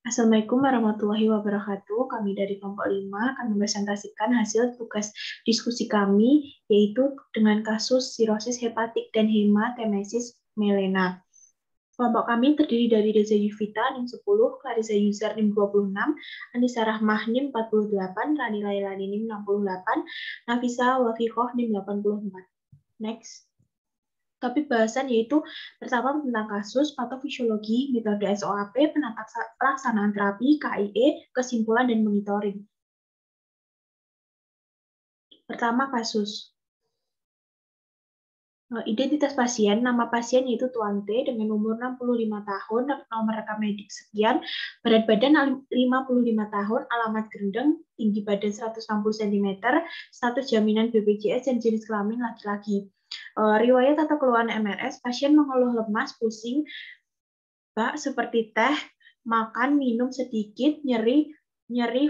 Assalamualaikum warahmatullahi wabarakatuh. Kami dari kelompok 5 akan mempresentasikan hasil tugas diskusi kami, yaitu dengan kasus sirosis hepatik dan hematemesis melena. Kelompok kami terdiri dari Reza Yuvita, NIM 10, Clarissa Yusar, NIM 26, Anissa Rahmah, NIM 48, Rani Lailani, NIM 68, Nafisa Wafikoh, NIM 84. Next. Topik bahasan yaitu pertama tentang kasus, patofisiologi, metode SOAP, penata pelaksanaan terapi, KIE, kesimpulan, dan monitoring. Pertama kasus. Identitas pasien, nama pasien yaitu Tuan T dengan umur 65 tahun, nomor rekam medik sekian, berat badan 55 tahun, alamat Grendeng, tinggi badan 160 cm, status jaminan BPJS dan jenis kelamin laki-laki. Riwayat atau keluhan MRS, pasien mengeluh lemas, pusing, seperti teh, makan, minum sedikit, nyeri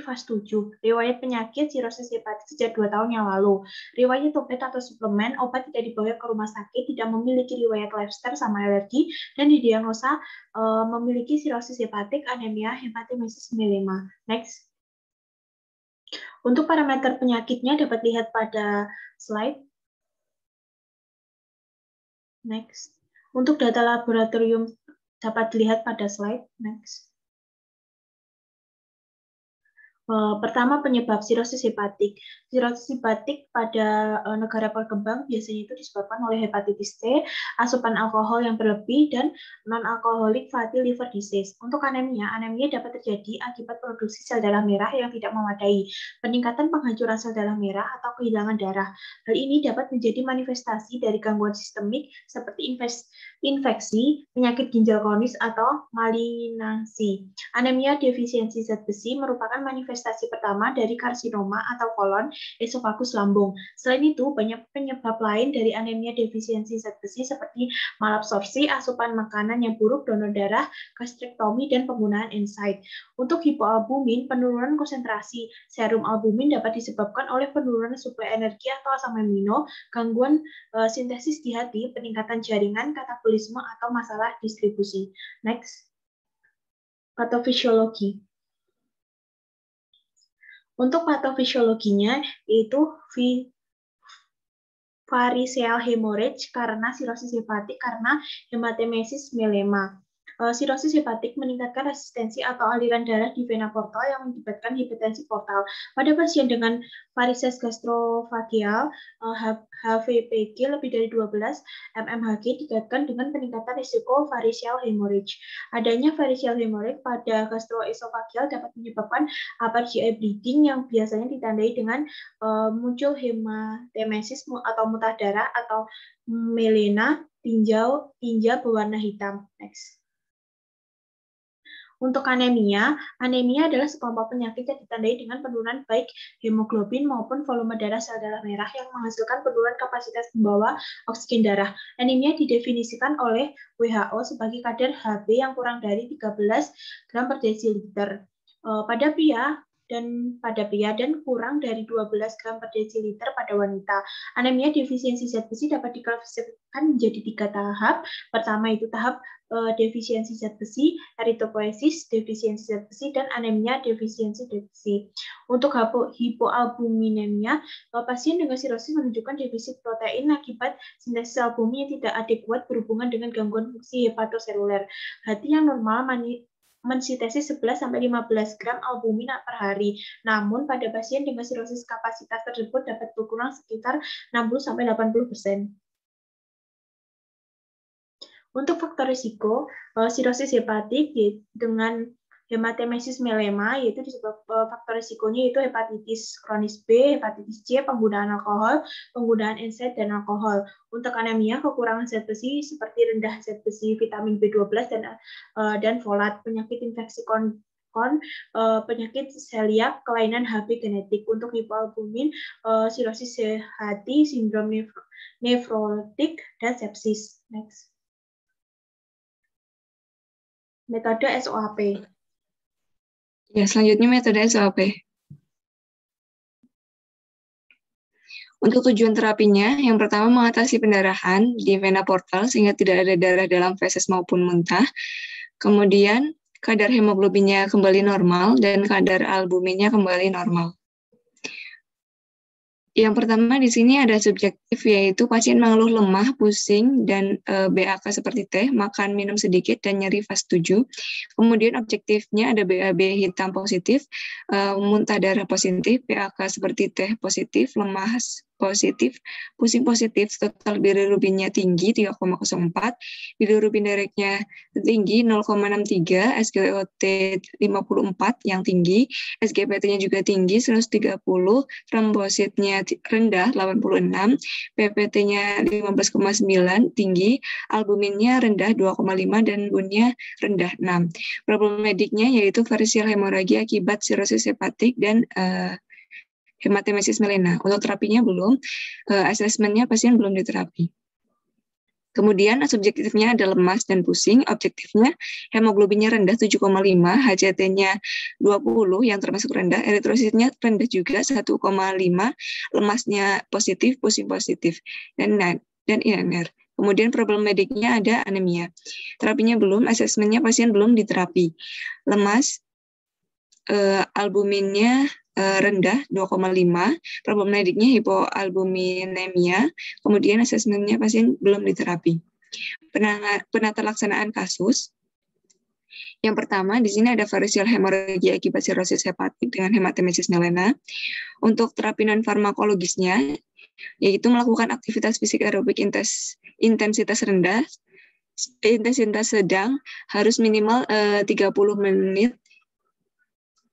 fase 7. Riwayat penyakit sirosis hepatis sejak 2 tahun yang lalu. Riwayat obat atau suplemen, obat tidak dibawa ke rumah sakit, tidak memiliki riwayat lifestyle sama alergi, dan didiagnosa memiliki sirosis hepatik, anemia, hematemesis melema. Next. Untuk parameter penyakitnya dapat lihat pada slide. Next. Untuk data laboratorium dapat dilihat pada slide. Next. Pertama, penyebab sirosis hepatik. Sirosis hepatik pada negara berkembang biasanya itu disebabkan oleh hepatitis C, asupan alkohol yang berlebih, dan non-alkoholik fatty liver disease. Untuk anemia dapat terjadi akibat produksi sel darah merah yang tidak memadai, peningkatan penghancuran sel darah merah, atau kehilangan darah. Hal ini dapat menjadi manifestasi dari gangguan sistemik seperti infeksi, penyakit ginjal kronis, atau malignansi. Anemia defisiensi zat besi merupakan manifestasi pertama dari karsinoma atau kolon, esofagus, lambung. Selain itu, banyak penyebab lain dari anemia defisiensi zat besi seperti malabsorpsi, asupan makanan yang buruk, donor darah, gastrektomi, dan penggunaan NSAID. Untuk hipoalbumin, penurunan konsentrasi serum albumin dapat disebabkan oleh penurunan suplai energi atau asam amino, gangguan sintesis di hati, peningkatan jaringan, katabolisme, atau masalah distribusi. Next. Patofisiologi. Untuk patofisiologinya yaitu variceal hemorrhage karena sirosis hepatik karena hematemesis melema. Sirosis hepatik meningkatkan resistensi atau aliran darah di vena portal yang mengakibatkan hipertensi portal. Pada pasien dengan varises gastrofageal, HVPG lebih dari 12 mmHg dikaitkan dengan peningkatan risiko variceal hemorrhage. Adanya variceal hemorrhage pada gastroesophageal dapat menyebabkan upper GI bleeding yang biasanya ditandai dengan muncul hematemesis atau muntah darah atau melena tinja berwarna hitam. Next. Untuk anemia adalah sekelompok penyakit yang ditandai dengan penurunan baik hemoglobin maupun volume darah sel darah merah yang menghasilkan penurunan kapasitas membawa oksigen darah. Anemia didefinisikan oleh WHO sebagai kadar Hb yang kurang dari 13 gram per desiliter pada pria dan kurang dari 12 gram per desiliter pada wanita. Anemia defisiensi zat besi dapat diklasifikasikan menjadi 3 tahap. Pertama itu tahap defisiensi zat besi, eritropoiesis defisiensi zat besi, dan anemia defisiensi zat besi. Untuk hipoalbuminemia, pasien dengan sirosis menunjukkan defisit protein akibat sintesis albumin yang tidak adekuat berhubungan dengan gangguan fungsi hepatoseluler. Hati yang normal mensintesis 11-15 gram albumin per hari. Namun, pada pasien dengan sirosis kapasitas tersebut dapat berkurang sekitar 60-80%. Untuk faktor risiko, sirosis hepatik dengan hematemesis melema, yaitu disebabkan faktor risikonya yaitu hepatitis kronis B, hepatitis C, penggunaan alkohol, penggunaan NSAID, dan alkohol. Untuk anemia, kekurangan zat besi seperti rendah zat besi, vitamin B12, dan folat, penyakit infeksi penyakit celiak, kelainan Hb genetik. Untuk hipoalbumin, sirosis hati, sindrom nefrotik, dan sepsis. Next. Metode SOAP. Ya, selanjutnya metode SOAP. Untuk tujuan terapinya, yang pertama mengatasi pendarahan di vena portal sehingga tidak ada darah dalam feses maupun muntah. Kemudian kadar hemoglobinnya kembali normal, dan kadar albuminnya kembali normal. Yang pertama di sini ada subjektif, yaitu pasien mengeluh lemah, pusing, dan BAK seperti teh, makan minum sedikit, dan nyeri fase 7. Kemudian objektifnya ada BAB hitam positif, muntah darah positif, BAK seperti teh positif, lemah positif, pusing positif, total bilirubinnya tinggi 3,04, bilirubin direknya tinggi 0,63, SGOT 54 yang tinggi, SGPT-nya juga tinggi 130, trombositnya rendah 86, PPT-nya 15,9 tinggi, albuminnya rendah 2,5 dan bunnya rendah 6. Problem mediknya yaitu varisial hemoragi akibat sirosis hepatik dan hematemesis melena. Untuk terapinya belum, asesmennya pasien belum diterapi. Kemudian subjektifnya ada lemas dan pusing, objektifnya hemoglobinnya rendah 7,5, HCT-nya 20 yang termasuk rendah, eritrositnya rendah juga 1,5, lemasnya positif, pusing positif, dan INR. Kemudian problem mediknya ada anemia. Terapinya belum, asesmennya pasien belum diterapi. Lemas, albuminnya rendah 2,5, problem mediknya hipoalbuminemia, kemudian asesmennya pasien belum diterapi. Penata laksanaan kasus. Yang pertama, di sini ada varisial hemoragi akibat sirosis hepatik dengan hematemesis melena. Untuk terapi non farmakologisnya, yaitu melakukan aktivitas fisik aerobik intensitas rendah, intensitas sedang, harus minimal 30 menit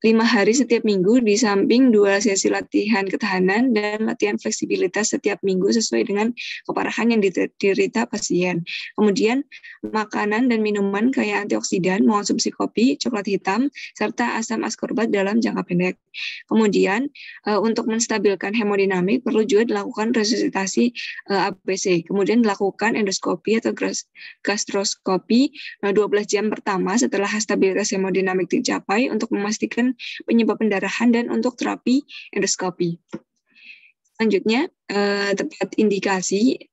5 hari setiap minggu, di samping 2 sesi latihan ketahanan dan latihan fleksibilitas setiap minggu sesuai dengan keparahan yang diderita pasien. Kemudian makanan dan minuman kaya antioksidan, mengonsumsi kopi, coklat hitam, serta asam askorbat dalam jangka pendek. Kemudian untuk menstabilkan hemodinamik perlu juga dilakukan resusitasi ABC. Kemudian dilakukan endoskopi atau gastroskopi 12 jam pertama setelah stabilitas hemodinamik dicapai untuk memastikan penyebab pendarahan dan untuk terapi endoskopi. Selanjutnya, tepat indikasi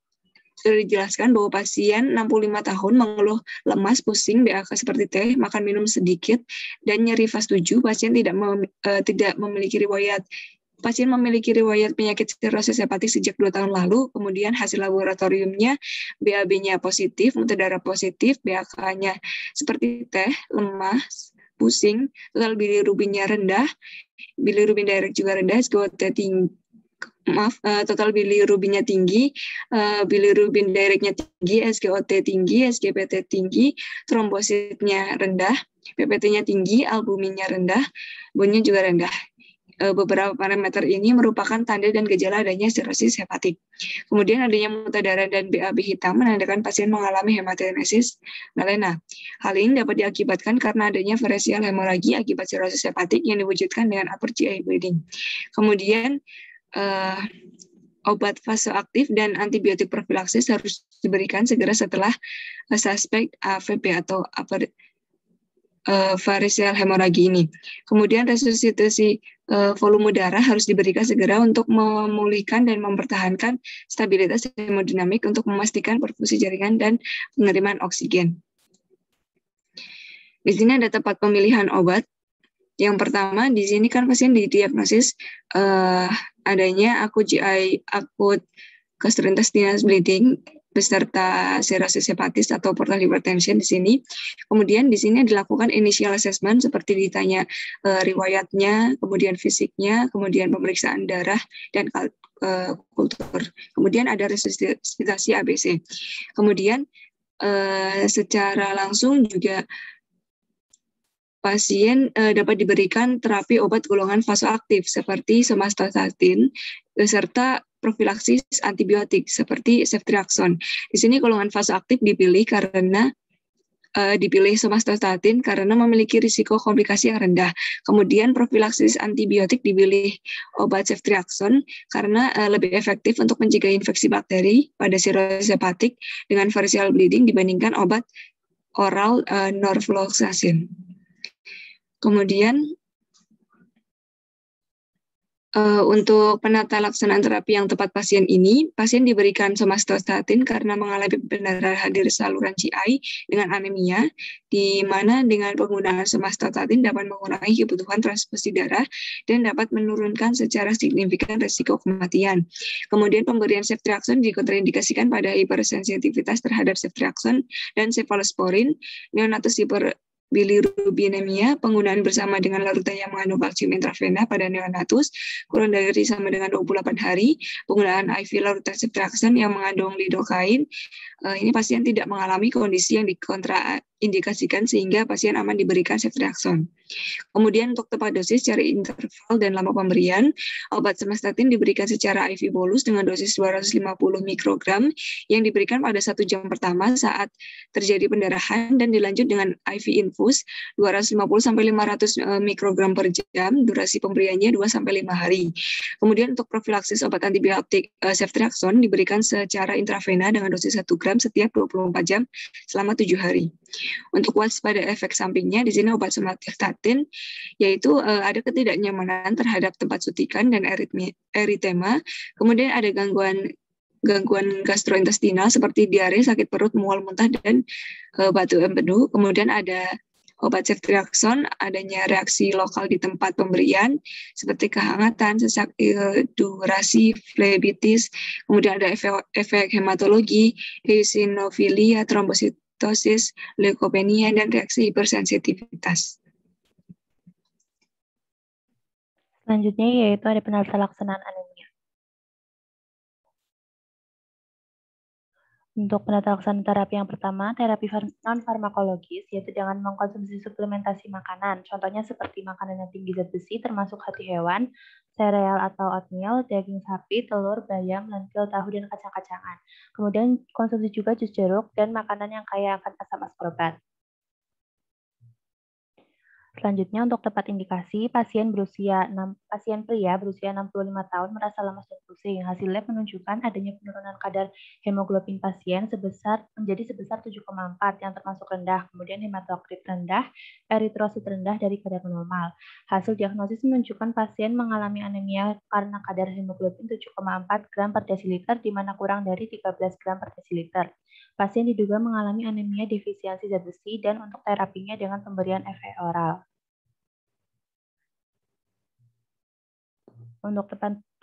sudah dijelaskan bahwa pasien 65 tahun mengeluh lemas, pusing, BAK seperti teh, makan minum sedikit, dan nyeri fase 7. Pasien tidak memiliki riwayat. Pasien memiliki riwayat penyakit sirosis hepatik sejak 2 tahun lalu, kemudian hasil laboratoriumnya BAB-nya positif, muntah darah positif, BAK-nya seperti teh, lemas, pusing, total bilirubinnya rendah, bilirubin direct juga rendah, SGOT tinggi, total bilirubinnya tinggi, bilirubin directnya tinggi, SGOT tinggi, SGPT tinggi, trombositnya rendah, PPT-nya tinggi, albuminnya rendah, bunnya juga rendah. Beberapa parameter ini merupakan tanda dan gejala adanya sirosis hepatik. Kemudian adanya muntah darah dan BAB hitam menandakan pasien mengalami hematemesis melena. Hal ini dapat diakibatkan karena adanya varisial hemoragi akibat sirosis hepatik yang diwujudkan dengan upper GI bleeding. Kemudian obat vasoaktif dan antibiotik profilaksis harus diberikan segera setelah suspek AVP atau varisial hemoragi ini. Kemudian resusitasi volume darah harus diberikan segera untuk memulihkan dan mempertahankan stabilitas hemodinamik untuk memastikan perfusi jaringan dan penerimaan oksigen. Di sini ada tempat pemilihan obat. Yang pertama, di sini kan pasien didiagnosis adanya akut gastrointestinal bleeding beserta cirrhosis hepatis atau portal hypertension di sini. Kemudian di sini dilakukan initial assessment seperti ditanya riwayatnya, kemudian fisiknya, kemudian pemeriksaan darah dan kultur. Kemudian ada resusitasi ABC. Kemudian secara langsung juga pasien dapat diberikan terapi obat golongan vasoaktif seperti somatostatin beserta profilaksis antibiotik seperti ceftriaxone. Di sini golongan vasoaktif dipilih karena dipilih somatostatin karena memiliki risiko komplikasi yang rendah. Kemudian profilaksis antibiotik dipilih obat ceftriaxone karena lebih efektif untuk mencegah infeksi bakteri pada sirosis hepatik dengan variceal bleeding dibandingkan obat oral norfloxacin. Kemudian Untuk penata laksanaan terapi yang tepat pasien ini, pasien diberikan somatostatin karena mengalami pendarahan dari saluran GI dengan anemia, di mana dengan penggunaan somatostatin dapat mengurangi kebutuhan transfusi darah dan dapat menurunkan secara signifikan risiko kematian. Kemudian pemberian ceftriaxone dikontraindikasikan pada hipersensitivitas terhadap ceftriaxone dan cephalosporin, neonatus bilirubinemia, penggunaan bersama dengan larutan yang mengandung kalsium intravena pada neonatus, kurang dari sama dengan 28 hari, penggunaan IV larutan ceftriaxone yang mengandung lidocaine, ini pasien tidak mengalami kondisi yang dikontraindikasikan sehingga pasien aman diberikan ceftriaxone. Kemudian untuk tepat dosis, cari interval dan lama pemberian. Obat somatostatin diberikan secara IV bolus dengan dosis 250 mikrogram yang diberikan pada 1 jam pertama saat terjadi pendarahan dan dilanjut dengan IV infus 250-500 mikrogram per jam, durasi pemberiannya 2-5 hari. Kemudian untuk profilaksis obat antibiotik ceftriaxone diberikan secara intravena dengan dosis 1 gram setiap 24 jam selama 7 hari. Untuk waspada efek sampingnya, di sini obat somatostatin yaitu ada ketidaknyamanan terhadap tempat suntikan dan eritema, kemudian ada gangguan gastrointestinal seperti diare, sakit perut, mual, muntah, dan batu empedu. Kemudian ada obat ceftriaxone, adanya reaksi lokal di tempat pemberian seperti kehangatan, sesak, durasi, flebitis, kemudian ada efek hematologi, eosinofilia, trombositosis, leukopenia, dan reaksi hipersensitivitas. Selanjutnya yaitu ada penata laksanaan anemia. Untuk penata laksanaan terapi yang pertama, terapi non-farmakologis, yaitu dengan mengkonsumsi suplementasi makanan. Contohnya seperti makanan yang tinggi zat besi, termasuk hati hewan, sereal atau oatmeal, daging sapi, telur, bayam, lentil, tahu, dan kacang-kacangan. Kemudian konsumsi juga jus jeruk dan makanan yang kaya akan asam ascorbat. Selanjutnya untuk tepat indikasi, pasien pria berusia 65 tahun merasa lemas dan pusing. Hasil lab menunjukkan adanya penurunan kadar hemoglobin pasien menjadi sebesar 7,4 yang termasuk rendah, kemudian hematokrit rendah, eritrosit rendah dari kadar normal. Hasil diagnosis menunjukkan pasien mengalami anemia karena kadar hemoglobin 7,4 gram per desiliter di mana kurang dari 13 gram per desiliter. Pasien diduga mengalami anemia defisiensi zat besi dan untuk terapinya dengan pemberian FE oral. Untuk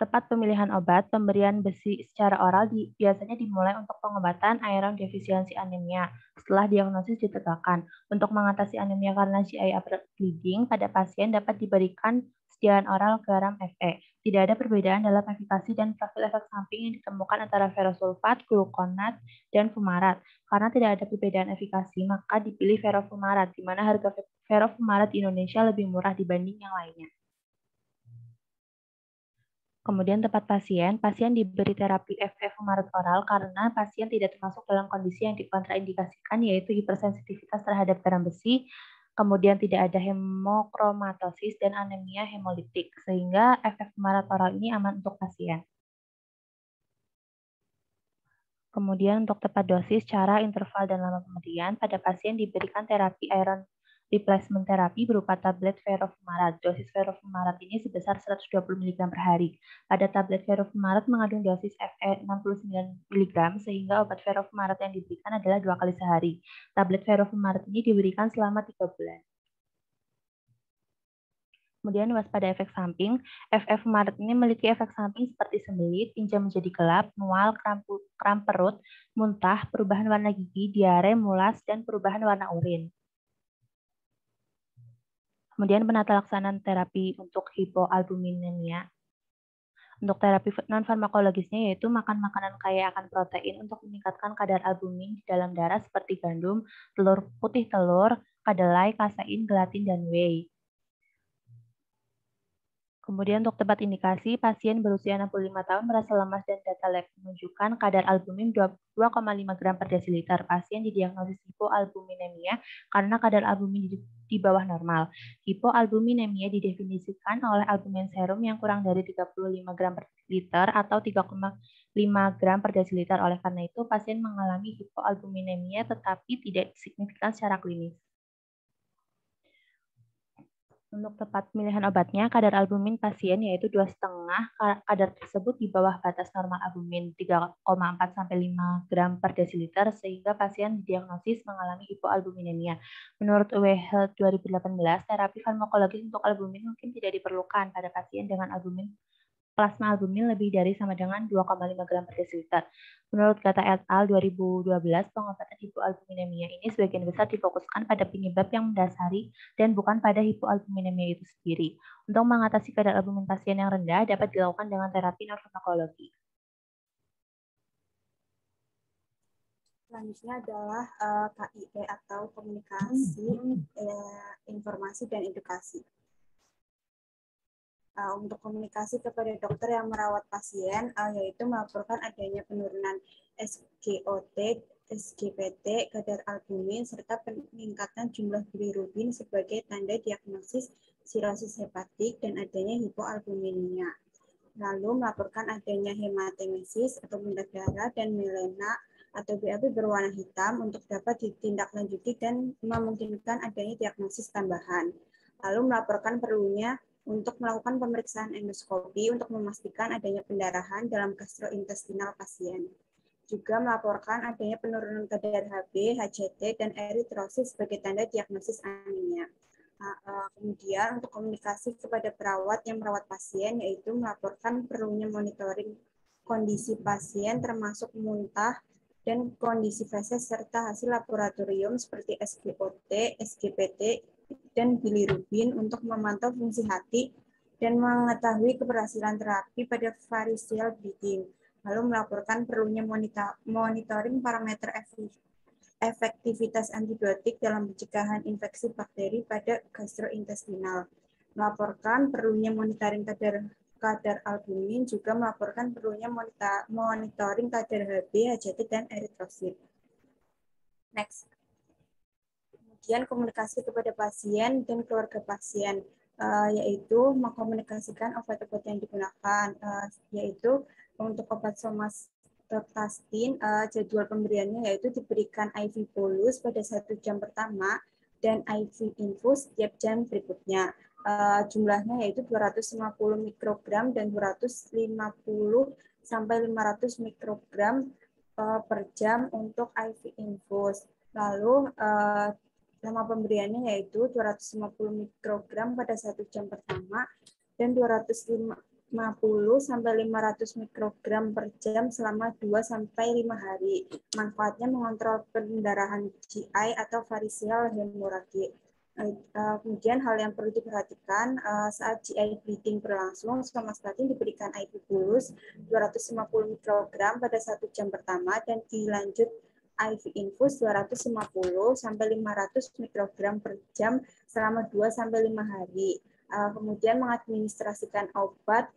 tepat pemilihan obat, pemberian besi secara oral biasanya dimulai untuk pengobatan iron defisiensi anemia setelah diagnosis ditegakkan. Untuk mengatasi anemia karena GI bleeding pada pasien dapat diberikan sediaan oral garam Fe. Tidak ada perbedaan dalam efikasi dan profil efek samping yang ditemukan antara ferosulfat, gluconat, dan fumarat. Karena tidak ada perbedaan efikasi, maka dipilih ferofumarat, di mana harga ferofumarat di Indonesia lebih murah dibanding yang lainnya. Kemudian tepat pasien diberi terapi FE fumarat oral karena pasien tidak termasuk dalam kondisi yang dikontraindikasikan, yaitu hipersensitivitas terhadap garam besi, kemudian tidak ada hemokromatosis dan anemia hemolitik, sehingga FE fumarat oral ini aman untuk pasien. Kemudian untuk tepat dosis, cara, interval, dan lama pemberian, pada pasien diberikan terapi iron replacement terapi berupa tablet ferofumarat. Dosis ferofumarat ini sebesar 120 mg per hari. Pada tablet ferofumarat mengandung dosis Fe 69 mg, sehingga obat ferofumarat yang diberikan adalah 2 kali sehari. Tablet ferofumarat ini diberikan selama 3 bulan. Kemudian waspada efek samping, FE fumarat ini memiliki efek samping seperti sembelit, tinja menjadi gelap, mual, kram perut, muntah, perubahan warna gigi, diare, mulas, dan perubahan warna urin. Kemudian penata laksanaan terapi untuk hipoalbuminemia. Untuk terapi non-farmakologisnya yaitu makan makanan kaya akan protein untuk meningkatkan kadar albumin di dalam darah seperti gandum, putih telur, kedelai, kasein, gelatin, dan whey. Kemudian untuk tepat indikasi, pasien berusia 65 tahun merasa lemas dan data lab menunjukkan kadar albumin 2,5 gram per desiliter. Pasien didiagnosis hipoalbuminemia karena kadar albumin di bawah normal. Hipoalbuminemia didefinisikan oleh albumin serum yang kurang dari 35 gram per liter atau 3,5 gram per desiliter. Oleh karena itu, pasien mengalami hipoalbuminemia tetapi tidak signifikan secara klinis. Untuk tepat pemilihan obatnya, kadar albumin pasien yaitu 2,5, kadar tersebut di bawah batas normal albumin 3,4 sampai 5 gram per desiliter sehingga pasien didiagnosis mengalami hipoalbuminemia. Menurut WHO 2018, terapi farmakologis untuk albumin mungkin tidak diperlukan pada pasien dengan plasma albumin lebih dari sama dengan 2,5 gram per desiliter. Menurut Gata et al. 2012, pengobatan hipoalbuminemia ini sebagian besar difokuskan pada penyebab yang mendasari dan bukan pada hipoalbuminemia itu sendiri. Untuk mengatasi kadar albumin pasien yang rendah dapat dilakukan dengan terapi non-farmakologi. Selanjutnya adalah KIE atau komunikasi, informasi, dan edukasi. Untuk komunikasi kepada dokter yang merawat pasien, yaitu melaporkan adanya penurunan SGOT, SGPT, kadar albumin, serta peningkatan jumlah bilirubin sebagai tanda diagnosis sirosis hepatik dan adanya hipoalbuminemia. Lalu melaporkan adanya hematemesis atau benda darah dan melena atau BAB berwarna hitam untuk dapat ditindaklanjuti dan memungkinkan adanya diagnosis tambahan. Lalu melaporkan perlunya untuk melakukan pemeriksaan endoskopi untuk memastikan adanya pendarahan dalam gastrointestinal pasien. Juga melaporkan adanya penurunan kadar Hb, HCT, dan eritrosit sebagai tanda diagnosis anemia. Kemudian untuk komunikasi kepada perawat yang merawat pasien, yaitu melaporkan perlunya monitoring kondisi pasien termasuk muntah dan kondisi feses serta hasil laboratorium seperti SGOT, SGPT, dan bilirubin untuk memantau fungsi hati dan mengetahui keberhasilan terapi pada variceal bleeding. Lalu melaporkan perlunya monitoring parameter efektivitas antibiotik dalam pencegahan infeksi bakteri pada gastrointestinal. Melaporkan perlunya monitoring kadar albumin, juga melaporkan perlunya monitoring kadar Hb, HCT, dan eritrosit. Next. Kemudian komunikasi kepada pasien dan keluarga pasien, yaitu mengkomunikasikan obat-obat yang digunakan, yaitu untuk obat somatostatin, jadwal pemberiannya yaitu diberikan IV bolus pada 1 jam pertama dan IV infus setiap jam berikutnya. Jumlahnya yaitu 250 mikrogram dan 250 sampai 500 mikrogram per jam untuk IV infus. Lalu lama pemberiannya yaitu 250 mikrogram pada 1 jam pertama dan 250 sampai 500 mikrogram per jam selama 2 sampai 5 hari. Manfaatnya mengontrol pendarahan GI atau variceal hemorrhage. Kemudian hal yang perlu diperhatikan saat GI bleeding berlangsung, somatostatin diberikan IV bolus 250 mikrogram pada 1 jam pertama dan dilanjut IV infus 250 sampai 500 mikrogram per jam selama 2 sampai 5 hari. Kemudian mengadministrasikan obat,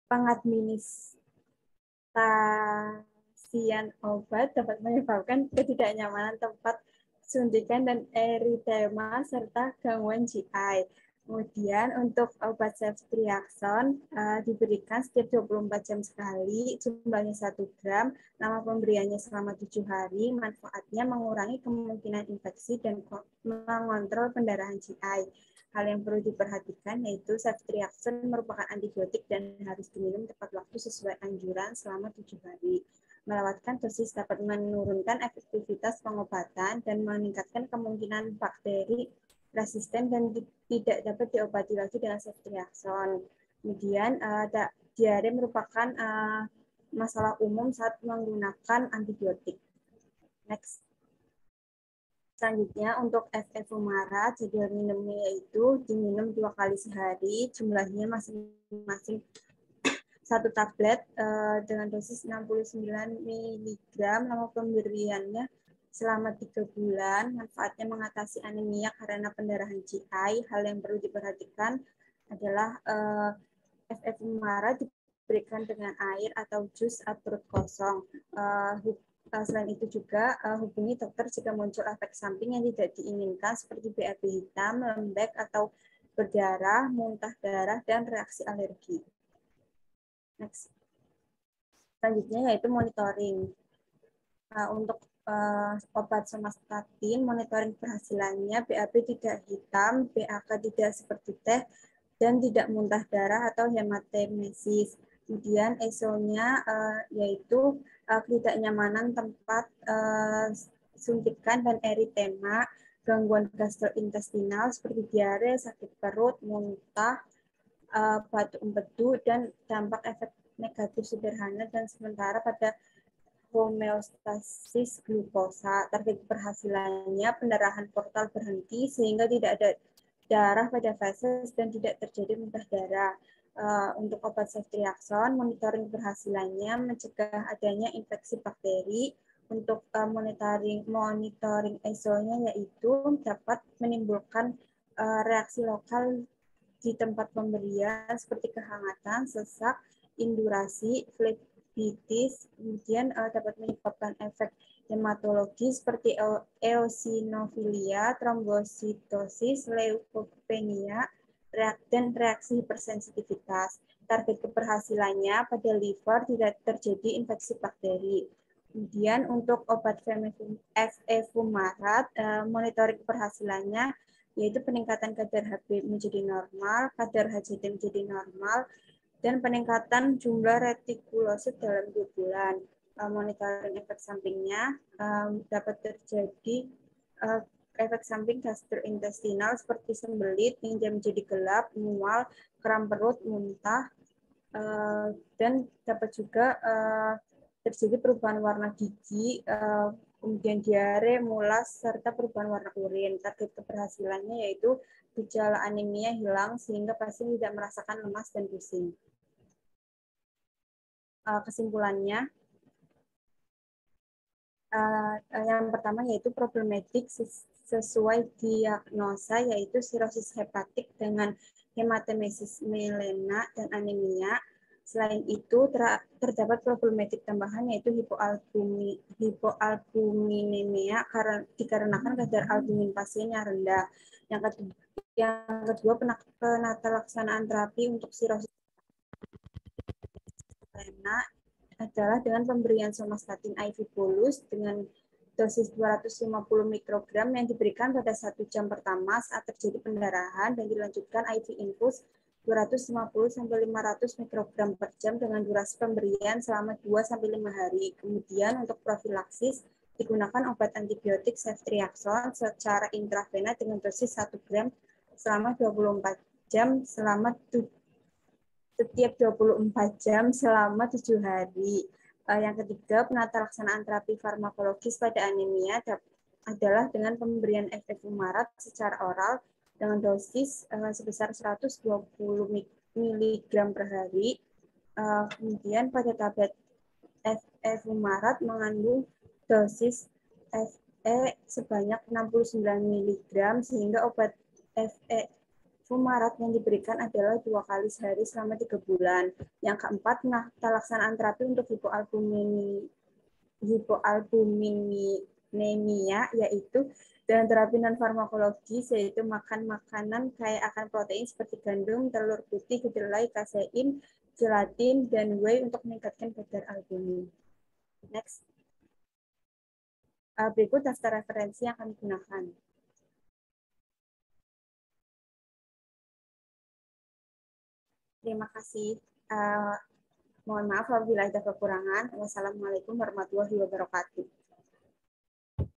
pengadministrasian obat dapat menyebabkan ketidaknyamanan tempat suntikan dan eritema serta gangguan GI. Kemudian untuk obat ceftriaxone diberikan setiap 24 jam sekali, jumlahnya 1 gram, lama pemberiannya selama 7 hari, manfaatnya mengurangi kemungkinan infeksi dan mengontrol pendarahan GI. Hal yang perlu diperhatikan yaitu ceftriaxone merupakan antibiotik dan harus diminum tepat waktu sesuai anjuran selama 7 hari. Melewatkan dosis dapat menurunkan efektivitas pengobatan dan meningkatkan kemungkinan bakteri resisten dan tidak dapat diobati lagi dengan ceftriaxone. Kemudian diare merupakan masalah umum saat menggunakan antibiotik. Next. Selanjutnya untuk FF Umara, jadwal minumnya yaitu diminum 2 kali sehari, jumlahnya masing-masing 1 tablet dengan dosis 69 mg, lama pemberiannya selama 3 bulan, manfaatnya mengatasi anemia karena pendarahan GI. Hal yang perlu diperhatikan adalah FF Umara diberikan dengan air atau jus saat perut kosong. Selain itu juga hubungi dokter jika muncul efek samping yang tidak diinginkan seperti BAB hitam, lembek atau berdarah, muntah darah, dan reaksi alergi. Next. Selanjutnya yaitu monitoring. Untuk obat somatostatin, monitoring keberhasilannya, BAB tidak hitam, BAK tidak seperti teh, dan tidak muntah darah atau hematemesis. Kemudian ESO-nya yaitu ketidaknyamanan tempat suntikan dan eritema, gangguan gastrointestinal seperti diare, sakit perut, muntah, batuk empedu, dan dampak efek negatif sederhana dan sementara pada homeostasis glukosa. Target keberhasilannya pendarahan portal berhenti sehingga tidak ada darah pada feses dan tidak terjadi muntah darah. Untuk obat ceftriaxone, monitoring keberhasilannya mencegah adanya infeksi bakteri. Untuk monitoring ESO-nya yaitu dapat menimbulkan reaksi lokal di tempat pemberian seperti kehangatan, sesak, indurasi, flebitis, kemudian dapat menyebabkan efek hematologis seperti eosinofilia, trombositosis, leukopenia, dan reaksi hipersensitivitas. Target keberhasilannya pada liver tidak terjadi infeksi bakteri. Kemudian untuk obat Fefumarat, monitoring keberhasilannya yaitu peningkatan kadar Hb menjadi normal, kadar HCT menjadi normal, dan peningkatan jumlah retikulosit dalam 2 bulan. Monitoring efek sampingnya dapat terjadi efek samping gastrointestinal seperti sembelit, tinja menjadi gelap, mual, kram perut, muntah, dan dapat juga terjadi perubahan warna gigi, kemudian diare, mulas, serta perubahan warna urin. Target keberhasilannya yaitu gejala anemia hilang sehingga pasien tidak merasakan lemas dan pusing. Kesimpulannya, yang pertama yaitu problematik sesuai diagnosa yaitu sirosis hepatik dengan hematemesis melena dan anemia. Selain itu, terdapat problematik tambahan yaitu hipoalbuminemia dikarenakan kadar albumin pasiennya rendah. Yang kedua penata laksanaan terapi untuk sirosis melena adalah dengan pemberian somatostatin IV bolus dengan dosis 250 mikrogram yang diberikan pada 1 jam pertama saat terjadi pendarahan dan dilanjutkan IV infus 250-500 mikrogram per jam dengan durasi pemberian selama 2-5 hari. Kemudian untuk profilaksis digunakan obat antibiotik ceftriaxone secara intravena dengan dosis 1 gram selama 24 jam setiap 24 jam selama 7 hari. Yang ketiga, penata laksanaan terapi farmakologis pada anemia adalah dengan pemberian Fefumarat secara oral dengan dosis sebesar 120 mg per hari. Kemudian pada tablet Fefumarat mengandung dosis Fe sebanyak 69 mg sehingga obat Fefumarat yang diberikan adalah 2 kali sehari selama 3 bulan. Yang keempat, pelaksanaan terapi untuk hipoalbuminemia yaitu dengan terapi non farmakologis yaitu makan makanan kaya akan protein seperti gandum, telur putih, kedelai, kasein, gelatin, dan whey untuk meningkatkan kadar albumin. Next. Berikut daftar referensi yang akan digunakan. Terima kasih. Mohon maaf apabila ada kekurangan. Wassalamualaikum warahmatullahi wabarakatuh.